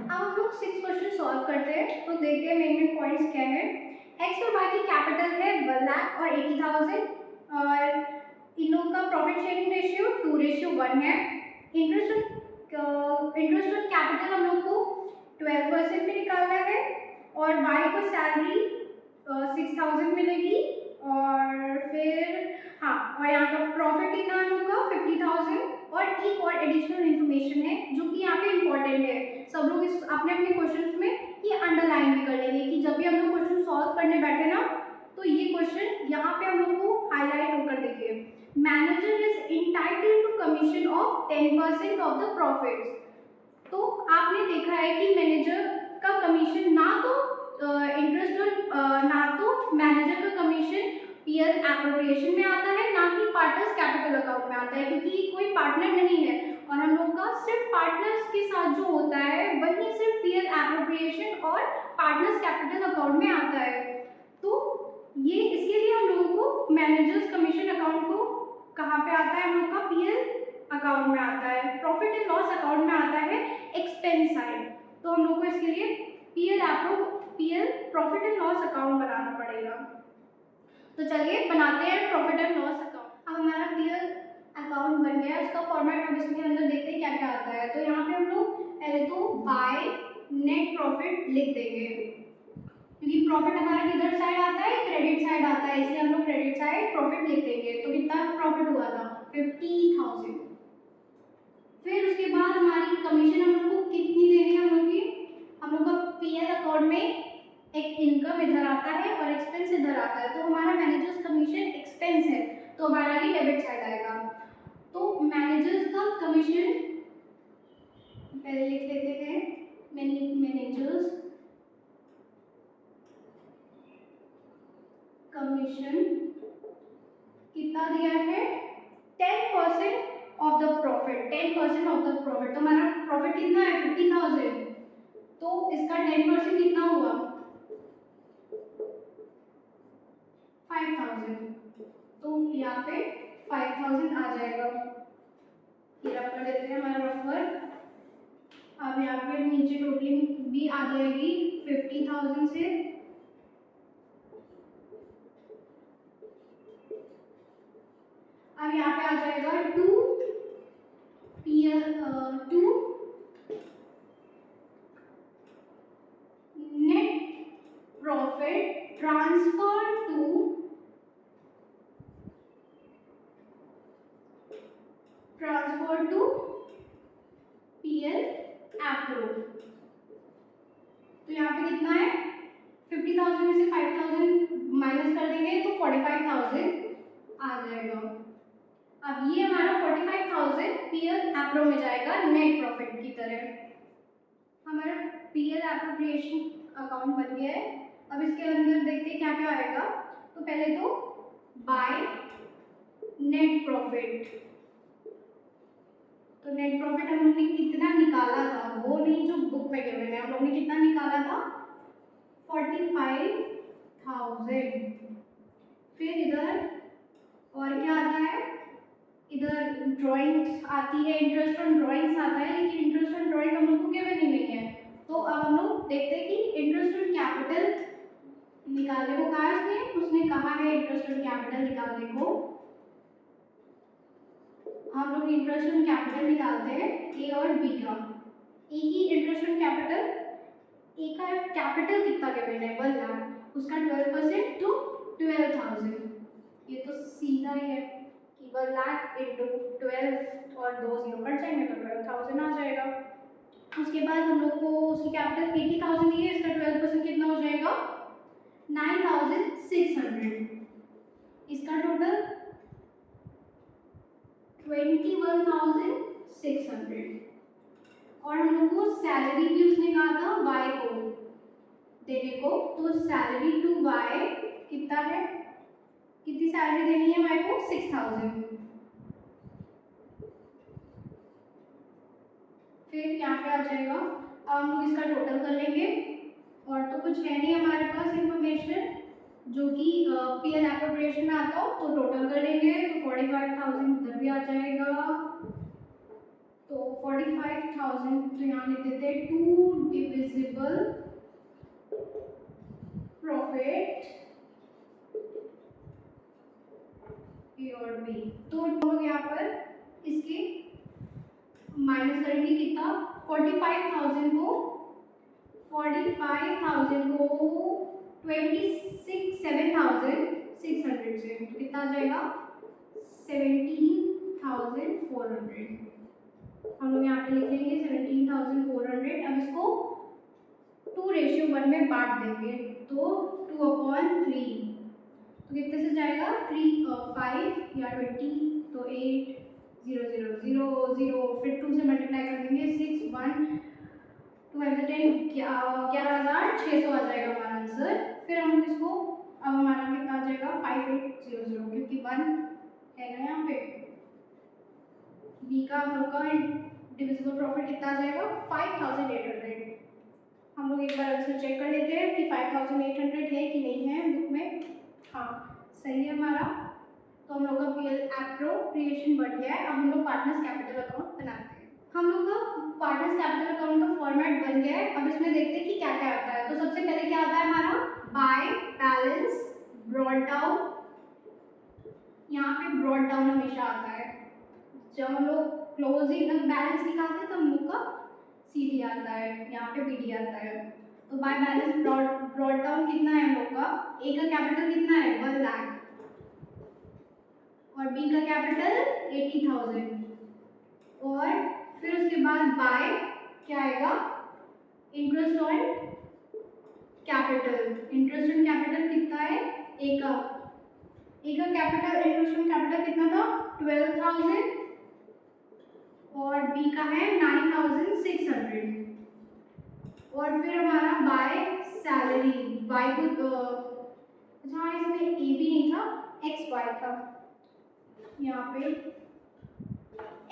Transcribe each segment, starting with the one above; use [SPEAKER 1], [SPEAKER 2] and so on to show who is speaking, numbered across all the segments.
[SPEAKER 1] अब हम लोग 6 क्वेश्चन सॉल्व करते हैं, तो देखते हैं मेन मेन पॉइंट्स क्या है। एक्स और वाई की कैपिटल है 1 लाख और 80,000 और इन लोगों का प्रॉफिट शेयरिंग रेशियो 2:1 है। इंटरेस्ट ऑन कैपिटल हम लोग को 12% में निकालना है और वाई को सैलरी 6,000 मिलेगी और फिर और यहाँ का प्रॉफिट कितना हम लोग का 50,000। और एक और एडिशनल इन्फॉर्मेशन है जो कि यहाँ पे इम्पोर्टेंट है, सब लोग इस अपने अपने क्वेश्चंस में ये अंडरलाइन भी कर लेंगे कि जब भी हम लोग क्वेश्चन सॉल्व करने बैठे ना तो ये क्वेश्चन यहाँ पे हम लोग को हाईलाइट होकर देखिए। Manager is entitled to commission of 10% of the profits. तो आपने देखा है कि मैनेजर का कमीशन ना तो मैनेजर का कमीशन पीयर एप्रोप्रिएशन में आता है, ना ही पार्टनर्स कैपिटल अकाउंट में आता है, क्योंकि कोई पार्टनर नहीं है और हम लोग का सिर्फ पार्टनर्स के साथ जो होता है वही सिर्फ पीयर एप्रोप्रिएशन और पार्टनर्स कैपिटल अकाउंट में आता है। तो ये इसके लिए हम लोगों को मैनेजर्स कमीशन अकाउंट को कहाँ पे आता है, हम लोग का पीयर अकाउंट में आता है, प्रॉफिट एंड लॉस अकाउंट में आता है एक्सपेंस साइड। तो हम लोग को इसके लिए पीयर प्रॉफिट एंड लॉस अकाउंट बनाना पड़ेगा। तो चलिए बनाते हैं प्रॉफिट एंड लॉस अकाउंट। अब हमारा पीयर अकाउंट बन गया, उसका फॉर्मेट अब इसके अंदर देखते हैं क्या क्या आता है। तो यहाँ पे हम लोग पहले तो बाय नेट प्रॉफिट लिख देंगे, क्योंकि प्रॉफिट हमारा किधर साइड आता है, क्रेडिट साइड आता है, इसलिए हम लोग क्रेडिट साइड प्रॉफिट लिख देंगे। तो कितना प्रॉफिट हुआ था 50,000। फिर उसके बाद हमारी कमीशन हम लोग को कितनी देनी है, हम लोग का पीएल अकाउंट में एक इनकम इधर आता है और एक्सपेंस इधर आता है। तो हमारा मैनेजर्स कमीशन एक्सपेंस है, तो हमारा ये डेबिट साइड आएगा। तो मैनेजर्स का कमीशन पहले लिख लेते हैं, मैनेजर्स कमीशन कितना दिया है 10% of the profit, 10% of the profit. तो हमारा प्रॉफिट कितना है 50,000, तो इसका 10% कितना हुआ 5,000। तो यहाँ पे 5,000 आ जाएगा। ये रफ कर देते हैं हमारा रफर। अब यहाँ पे नीचे टोटलिंग भी आ जाएगी 50,000 से। अब यहाँ पे आ जाएगा 2 net profit transfer to PL एप्रो। तो यहाँ पे कितना है 50,000 में से 5,000 माइनस कर देंगे तो 45,000 आ जाएगा। अब ये हमारा 45,000 पीएल एप्रो में जाएगा नेट प्रॉफिट की तरह। हमारा पीएल एप्रोप्रिएशन अकाउंट बन गया है। अब इसके अंदर देखते हैं क्या क्या आएगा। तो पहले तो बाय नेट प्रॉफिट। तो नेट प्रॉफिट हम लोग ने कितना निकाला था, वो नहीं जो बुक में गिवन है, हम लोग ने कितना निकाला था 45,000। फिर इधर और क्या आता है, इधर ड्राइंग्स आती है, इंटरेस्ट ऑन ड्राइंग्स आता है, लेकिन इंटरेस्ट ऑन ड्राइंग हम लोग को गिवन ही नहीं है। तो अब हम लोग देखते हैं कि इंटरेस्ट ऑन कैपिटल निकालने को कहा है उसने कहा है इंटरेस्ट ऑन कैपिटल निकालने को। हम लोग इंटरेस्ट ऑन कैपिटल निकालते हैं ए और बी का। ए की इंटरेस्ट ऑन कैपिटल, ए का कैपिटल कितना गिवन है 1 लाख, उसका 12% तो 12,000। ये तो सीधा ही है कि 1 लाख इंटू 12 और 2 0 कट जाएंगे तो 12,000 आ जाएगा। उसके बाद हम लोग को उसकी कैपिटल 80,000 दी है, इसका 12% कितना हो जाएगा 9,600। इसका टोटल 21,600। और हम लोग को सैलरी भी उसने कहा था वाई को देने को, तो सैलरी टू वाई कितना है, कितनी सैलरी देनी है वाई को 6,000। फिर यहाँ पे आ जाएगा। अब हम लोग इसका टोटल कर लेंगे और तो कुछ है नहीं हमारे पास इंफॉर्मेशन जो कि पीएल एप्रोप्रिएशन में आता हो, तो टोटल कर लेंगे तो 45,000 इधर भी आ जाएगा। तो तो 45,000 तो यहाँ लिख देते हैं 2 डिविजिबल प्रॉफिट ए और बी। तो हम लोग यहाँ पर इसके माइनस करेंगे कितना, 45,000 को 7,600 से कितना आ जाएगा 17,400। हम लोग यहाँ पे लिख लेंगे 17,400। अब इसको 2:1 में बांट देंगे तो 2/3 तो कितने से जाएगा 3 5 या 20 तो 8 0 0 0 0 फिर 2 से मल्टीप्लाई कर देंगे 6 1 210 11,600 आ जाएगा हमारा आंसर। फिर हम लोग इसको अब हमारा कितना आ जाएगा 5800 क्योंकि 1 है ना यहाँ पे। बी का हम लोग का डिविजिबल प्रॉफिट कितना आ जाएगा 5800। हम लोग एक बार आंसर चेक कर लेते हैं कि 5800 है कि नहीं है बुक में। हाँ सही है हमारा। तो हम लोग का पीएल एप्रोप्रिएशन बढ़ गया है। अब हम लोग पार्टनर्स कैपिटल अकाउंट बनाते हैं। हम लोग का पार्टनर्स कैपिटल अकाउंट का फॉर्मेट बन गया है। अब इसमें देखते हैं कि क्या क्या आता है। तो सबसे पहले क्या आता है हमारा बाय बैलेंस ब्रॉट डाउन। यहाँ पे ब्रॉट डाउन हमेशा आता है। जब हम लोग क्लोजिंग बैलेंस निकालते हैं तो हम लोग का सीडी आता है, यहाँ पे बीडी आता है। तो बाय बैलेंस ब्रॉट डाउन कितना है हम लोग का, ए का कैपिटल कितना है 1 लाख और बी का कैपिटल 80,000 और फिर उसके बाद बाय क्या आएगा interest on capital. Interest on capital कितना है ए का कैपिटल इंटरेस्ट ऑन कैपिटल कितना था 12,000 और बी का है 9,600 और फिर हमारा बाय सैलरी वाई को जहाँ इसमें ए भी नहीं था एक्स वाई था, यहाँ पे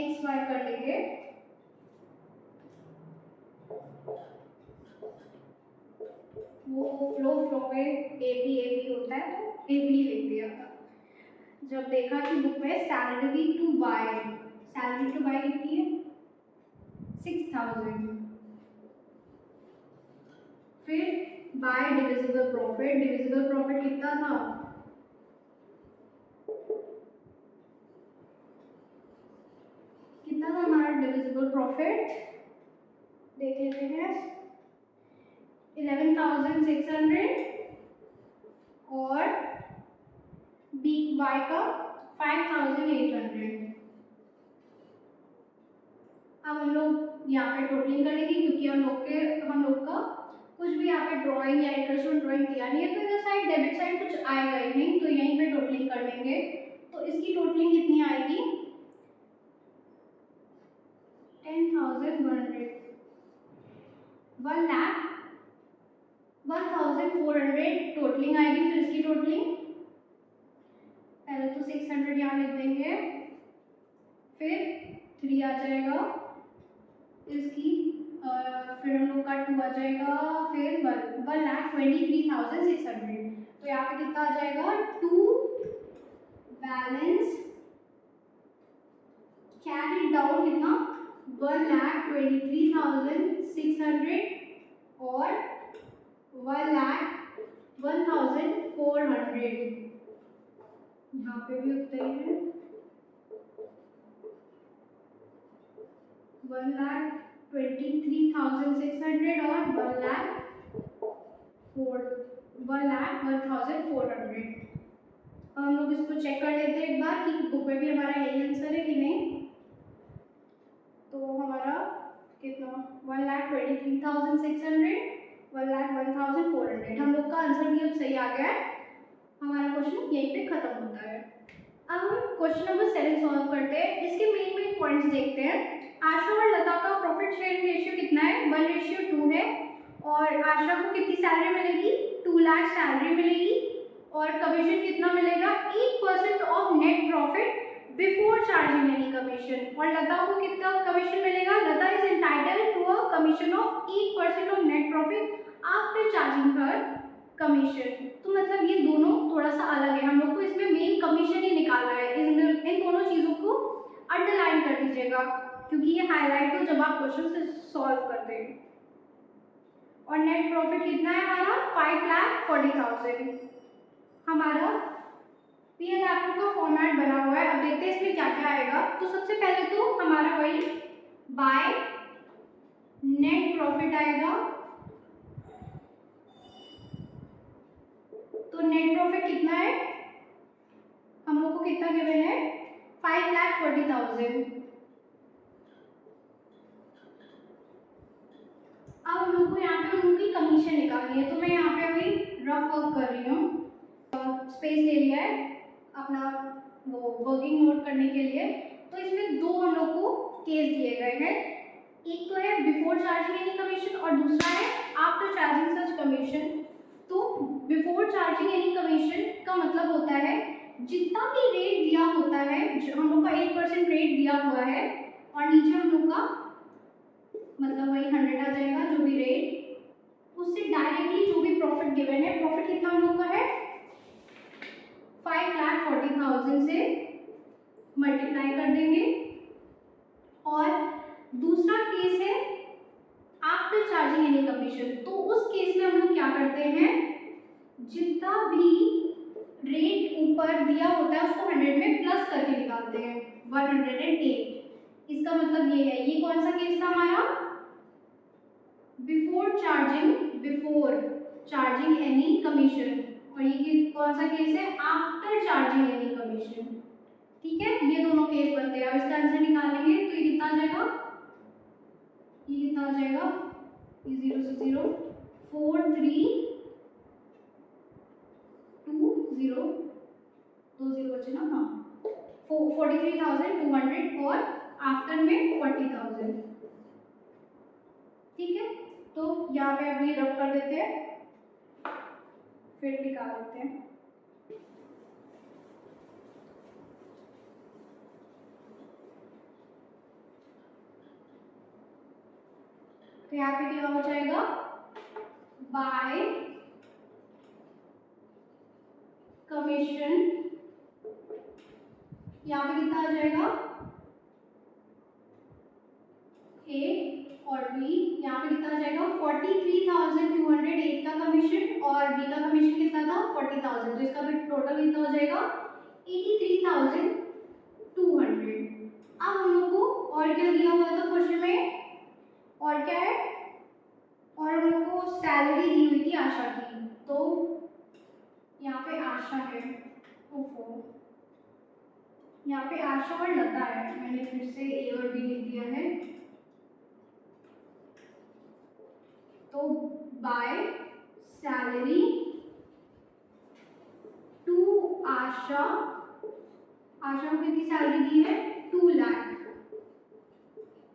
[SPEAKER 1] एक्स वाई कर लेंगे। वो फ्लो में ए बी होता है तो ए बी लिख दिया था। जब देखा कि बुक में सैलरी टू वाई कितनी है 6,000। फिर बाय डिविजिबल प्रॉफिट कितना था हमारा डिविजिबल प्रॉफिट देख लेते हैं 11,600 और बी वाई का 5,800। अब हम लोग यहाँ पे टोटलिंग कर लेंगे क्योंकि हम लोग का कुछ भी यहाँ पे ड्राइंग या इंटरेस्ट ऑन ड्राइंग दिया नहीं है तो इधर साइड डेबिट साइड कुछ आएगा ही नहीं, तो यहीं पे टोटलिंग कर लेंगे। तो इसकी टोटलिंग कितनी आएगी 10,100 1,400 टोटलिंग आएगी। फिर इसकी टोटलिंग पहले तो 600 यहाँ लिख देंगे, फिर 3 आ जाएगा इसकी, फिर हम लोग का 2 आ जाएगा, फिर 1,23,600। तो यहाँ पे कितना आ जाएगा 2 बैलेंस कैरी डाउन कितना 1,23,600 और 1,04,000 यहाँ पे भी उतना ही है 1,23,600 और 1,04,000। हम लोग इसको चेक कर लेते हैं एक बार कि बुक में भी हमारा यही आंसर है कि नहीं। तो हमारा कितना 1,23,600 1,01,400 हम लोग का आंसर भी अब सही आ गया है। हमारा क्वेश्चन यहीं पे खत्म होता है। अब हम क्वेश्चन नंबर 7 सॉल्व करते हैं। इसके मेन पॉइंट्स देखते हैं। आशा और लता का प्रॉफिट शेयरिंग रेशियो कितना है 1:2 है और आशा को कितनी सैलरी मिलेगी 2 लाख सैलरी मिलेगी और कमीशन कितना मिलेगा 8% of net profit before charging any commission. और लता को कितना कमीशन मिलेगा, Lata is entitled to a commission of 8% of net profit after charging her commission. तो मतलब ये दोनों थोड़ा सा अलग है, हम लोग को इसमें मेन कमीशन ही निकालना है। इन दोनों चीज़ों को अंडरलाइन कर दीजिएगा। क्योंकि ये हाईलाइट हो जब आप क्वेश्चन से सॉल्व करते हैं। और नेट प्रॉफिट कितना है हमारा 5,40,000। हमारा पीएल अकाउंट का फॉर्मेट बना हुआ है। अब देखते हैं इसमें क्या क्या आएगा। तो सबसे पहले तो हमारा वही बाय नेट प्रॉफिट आएगा। तो नेट प्रॉफिट कितना है, हम लोग को कितना गिवन है 5,40,000। अब हम लोग को यहाँ पे उन लोग की कमीशन निकालनी है। तो मैं यहाँ पे अभी रफ वर्क कर रही हूँ, स्पेस ले लिया है अपना वो वर्किंग नोट करने के लिए। तो इसमें दो हम लोग को केस दिए गए हैं, एक तो है बिफोर चार्जिंग एनी कमीशन और दूसरा है आफ्टर चार्जिंग सच कमीशन। तो बिफोर चार्जिंग एनी कमीशन का मतलब होता है जितना भी रेट दिया होता है, हम लोग का 8% रेट दिया हुआ है और नीचे हम लोग का मतलब वही 100 आ जाएगा जो भी रेट, उससे डायरेक्टली जो भी प्रॉफिट गिवन है, प्रॉफिट कितना हम लोग का है 5,40,000 से मल्टीप्लाई कर देंगे। और दूसरा केस है आफ्टर चार्जिंग एनी कमीशन। तो उस केस में हम लोग क्या करते हैं, जितना भी रेट ऊपर दिया होता है उसको 100 में प्लस करके निकालते हैं 108। इसका मतलब ये है, ये कौन सा केस था हमारा बिफोर चार्जिंग एनी कमीशन, और ये कौन सा केस है आफ्टर चार्जिंग एनी कमीशन। ठीक है, ये दोनों केस बनते हैं। अब इसका आंसर निकालेंगे तो ये कितना आ जाएगा, ये कितना आ जाएगा, ये 0 से 0 4 3 2 0 2 0 बचे ना, हाँ 43,200 और आफ्टर में 40,000। ठीक है, तो यहाँ पे अभी रब कर देते हैं, फिर निकाल देते हैं। तो यहाँ पे क्या हो जाएगा, बाय कमीशन, यहाँ पे कितना आ जाएगा ए और बी, यहाँ पे कितना आ जाएगा 43,208 का कमीशन और बी का कमीशन कितना था 40,000। तो इसका भी टोटल कितना हो जाएगा 83,200। अब हम लोग को और क्या दिया हुआ था क्वेश्चन में, और क्या है, और हम लोग को सैलरी दी हुई थी आशा की। तो यहाँ पे आशा है, ओफो यहाँ पे आशा और लता है, मैंने फिर से ए और बी लिख दिया है। तो बाय सैलरी टू आशा, आशा को कितनी सैलरी दी है 2 लाख।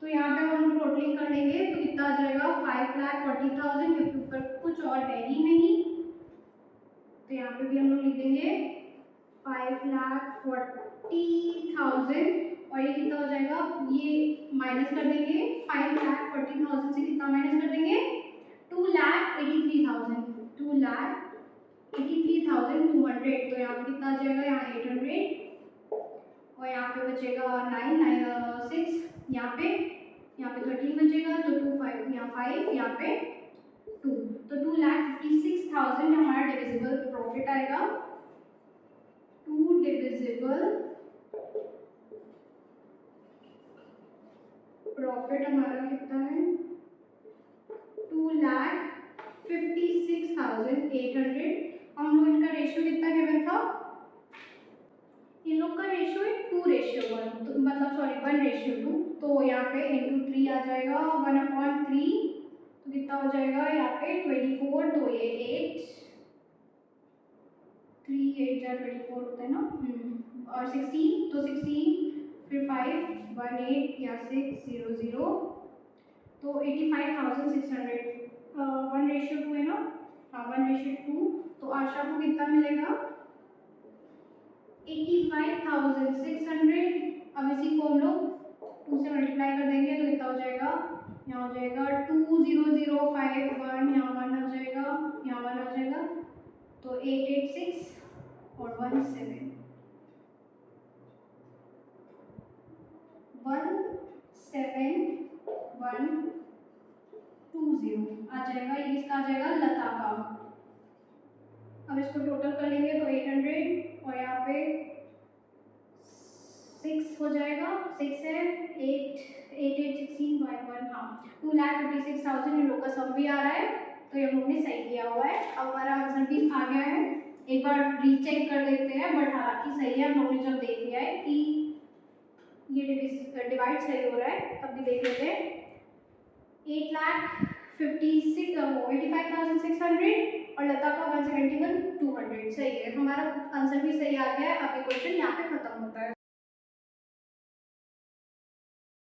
[SPEAKER 1] तो यहाँ पे हम टोटलिंग कर लेंगे तो कितना आ जाएगा 5,40,000, क्योंकि ऊपर कुछ और है ही नहीं। तो यहाँ पे भी हम लोग लिख देंगे 5,40,000 और ये कितना हो जाएगा, ये माइनस कर देंगे 5,40,000 से कितना माइनस कर देंगे 2,83,000 2,83,200। तो यहाँ पे कितना आ जाएगा, यहाँ 800 और यहाँ पे बचेगा 6, यहाँ पे 13 बचेगा, तो 2 5, यहाँ 5, यहाँ पे 2, तो 2,56,000 हमारा डिविजिबल प्रॉफिट आएगा। 2 डिविजिबल प्रॉफिट हमारा कितना है 2,56,800। हम लोग इनका रेशियो कितना गिवन था, इन लोग का रेशियो है 2:1, तो मतलब सॉरी 1:2। तो यहाँ पे इंटू 3 आ जाएगा 1/3, तो कितना हो जाएगा यहाँ पे 24। तो ये 8 3 8 जा 24 होता है ना, और 16, तो 16 फिर 5 1 8 या 6 0 0, तो 85,600 1:2 है ना, हाँ 1:2। तो आशा को कितना मिलेगा 85,600। अब इसी को हम लोग 2 से मल्टीप्लाई कर देंगे तो कितना हो जाएगा, यहाँ हो जाएगा 20051, यहाँ 1 आ जाएगा, यहाँ 1 आ जाएगा, तो 886 और 17 7120 आ जाएगा। ये किसका आ जाएगा? लता का। अब इसको टोटल कर लेंगे तो 800 और यहाँ पे 6 हो जाएगा। 6 है 8 हाँ 2,56,000 इन लोग का सम भी आ रहा है। तो ये हम लोग ने सही किया हुआ है। अब हमारा आंसर भी आ गया है। एक बार रीचेक कर लेते हैं, बट हालांकि सही है। हम लोगों ने जब देख लिया है कि ये डिवाइड सही हो रहा है, तब भी देख लेते हैं। 8,85,600 और लता का 171,200 सही है। हमारा आंसर भी सही आ गया है। अब ये क्वेश्चन यहाँ पे खत्म होता है।